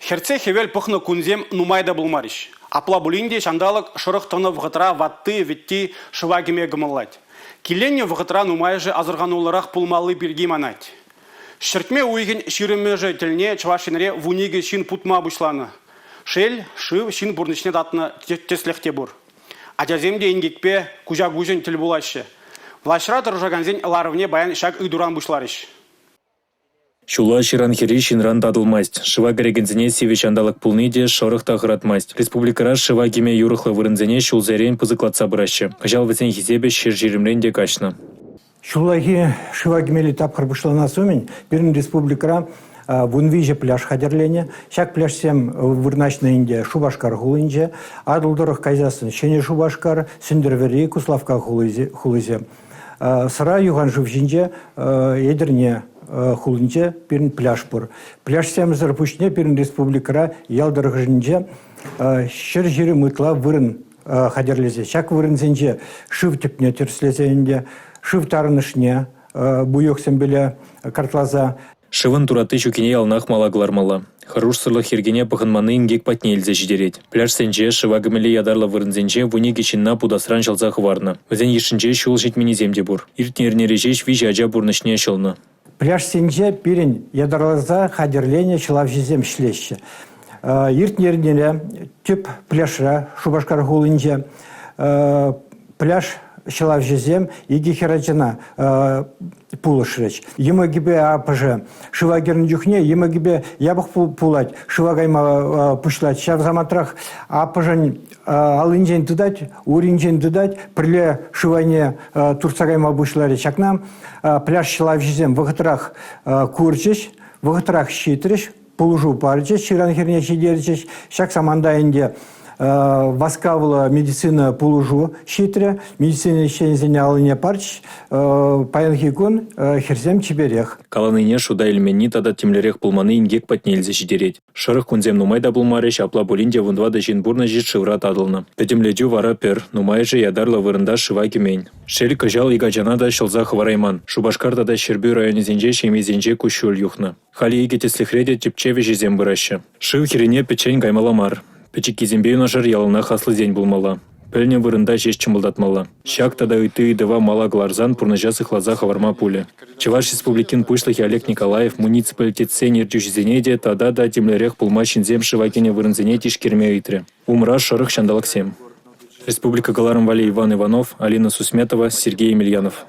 Херце хевел пухна кунзем нумайда булмариш. Апла булинде шандалык шырықтыны вғытра ватты витти шывагиме гымыллать. Киленне вғытра нумайжы азырғануларақ пулмалы бірге манать. Шыртме уйген ширымежы тілне чвашинре вуниге шин путма бушланы. Шел, шыв, шин бурнычне датны теслехте бур. Ажаземде ингекпе кужа гужен тіл булашы. Влашра тұржаганзен ларывне баян шак үйдуран бушларыш. Шула ширан хири шинран дадылмасть. Шыва гарегензене севещандалык пулныде шорыхта хыратмасть. Республикара шыва гиме юрыхлы вырынзене шулзерен пызыкладса быращы. Кажал весен хизебе шир жиремленде качна. Шулахи шыва гимели тапхар бушлана сумень, бирин республикара вунвиже пляж хадерлене, шак пляж сем вырначна инде Шубашкар хулынже, адылдырых кайзасын шене Шубашкар, Сүндервери Куславка хулызе. Сыра юган жывжинже едерне хулынже бирин пляж бур. Пляж сем зарпушне бирин республикара ялдырых жинже шыр жири мытла вырын хадерлезе. Шак вырынзенже шыв тепне терслезенде, шыв тарынышне буйок сембеле картлаза. Шывын тураты чукине ялнах малаглармала. Харуш сырлы хергене пахынманы ингек патне илзе жидереть. Пляж сенже шыва гымеле ядарла вырынзенже вуне кечинна пудасран жалзах варна. Візен ешінже шул житмени земде бур. Иртнерне режеш виж ажа бурнышне шылны. Пляж сенже пирин ядарлаза хадерлене чылав жезем шлеще. Иртнернеле тюп пляжра Шубашкар хулынже пляж чылав жезем еги херачына пулышреч. Ема гибе апаже шывагерн дюхне, ема гибе ябық пулать, шывагайма пушлать. Шав заматрах апажан алынжен тудать, уринжен тудать, приле шывайне турцагайма бушларе. Чакнам пляж чылав жезем вғытрах курчеш, вғытрах щитреш, пулужу парчеш, ширан херне щидерчеш, шак самандайынде васкавла медицина пулужу щитре, медицина щензене алыне парч, паянхикун херзем чеберех. Каланыне шуда эльмени тада темлерех пулманы ингек патне илзе жидереть. Шырых кунзем нумайда булмареш, апла булинде вундвада жинбурна жит шывра тадылны. Петемледю вара пер, нумайже ядарла вырында шыва кемень. Шель кажал игачанада шылза хварайман. Шубашкартада Щербю районе зенже шемезенже кущул юхна. Хали игетеслихреде типчеве жезем быраща. Шыв хирене печень гаймаламар. Печики зембею нажар ялына хаслы день булмала. Пельне вырында жесть чымылдатмала. Щак тада ыты дыва мала гларзан пурнажасы хлаза хаварма пуле. Чеваш республикин пышлых Олег Николаев муниципалитет сенер дюшизенеде тада да темлерех пулмащин зем шывакене вырынзене тишкерме ыйтре. Умра шарых шандалак сем. Республика Галарым Вали Иван Иванов, Алина Сусметова, Сергей Емельянов.